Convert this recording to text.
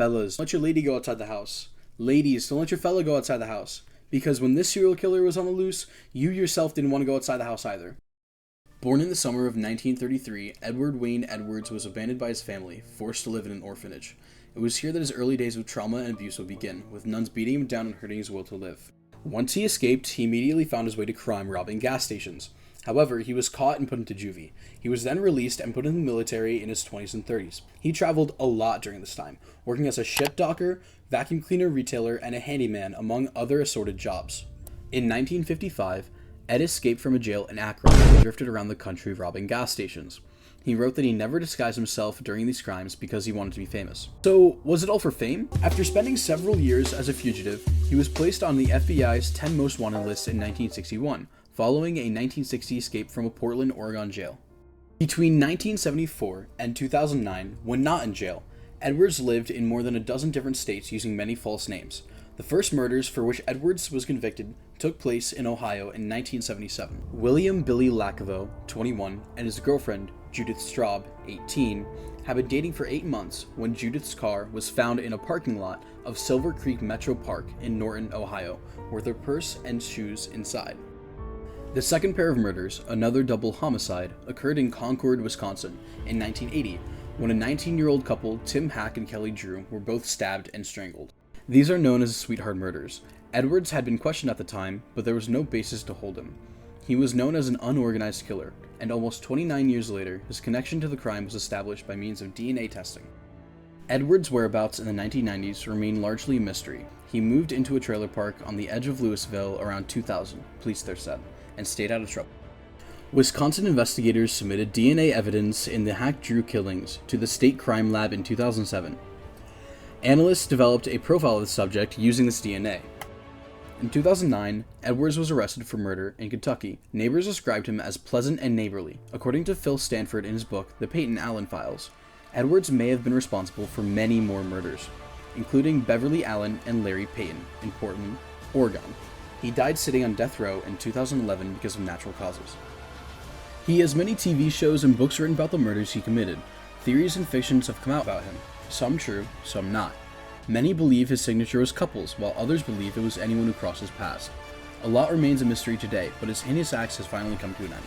Fellas, don't let your lady go outside the house. Ladies, don't let your fella go outside the house. Because when this serial killer was on the loose, you yourself didn't want to go outside the house either. Born in the summer of 1933, Edward Wayne Edwards was abandoned by his family, forced to live in an orphanage. It was here that his early days of trauma and abuse would begin, with nuns beating him down and hurting his will to live. Once he escaped, he immediately found his way to crime, robbing gas stations. However, he was caught and put into juvie. He was then released and put in the military in his 20s and 30s. He traveled a lot during this time, working as a ship docker, vacuum cleaner retailer, and a handyman, among other assorted jobs. In 1955, Ed escaped from a jail in Akron and drifted around the country robbing gas stations. He wrote that he never disguised himself during these crimes because he wanted to be famous. So, was it all for fame? After spending several years as a fugitive, he was placed on the FBI's 10 Most Wanted list in 1961, following a 1960 escape from a Portland, Oregon jail. Between 1974 and 2009, when not in jail, Edwards lived in more than a dozen different states using many false names. The first murders for which Edwards was convicted took place in Ohio in 1977. William Billy Lacavo, 21, and his girlfriend, Judith Straub, 18, had been dating for 8 months when Judith's car was found in a parking lot of Silver Creek Metro Park in Norton, Ohio, with her purse and shoes inside. The second pair of murders, another double homicide, occurred in Concord, Wisconsin in 1980, when a 19-year-old couple, Tim Hack and Kelly Drew, were both stabbed and strangled. These are known as sweetheart murders. Edwards had been questioned at the time, but there was no basis to hold him. He was known as an unorganized killer, and almost 29 years later, his connection to the crime was established by means of DNA testing. Edwards' whereabouts in the 1990s remain largely a mystery. He moved into a trailer park on the edge of Louisville around 2000, police there said, and stayed out of trouble. Wisconsin investigators submitted DNA evidence in the Hack-Drew killings to the state crime lab in 2007. Analysts developed a profile of the subject using this DNA. In 2009, Edwards was arrested for murder in Kentucky. Neighbors described him as pleasant and neighborly. According to Phil Stanford in his book, The Peyton Allen Files, Edwards may have been responsible for many more murders, including Beverly Allen and Larry Peyton in Portland, Oregon. He died sitting on death row in 2011 because of natural causes. He has many TV shows and books written about the murders he committed. Theories and fictions have come out about him, some true, some not. Many believe his signature was Couples, while others believe it was anyone who crossed his path. A lot remains a mystery today, but his heinous acts has finally come to an end.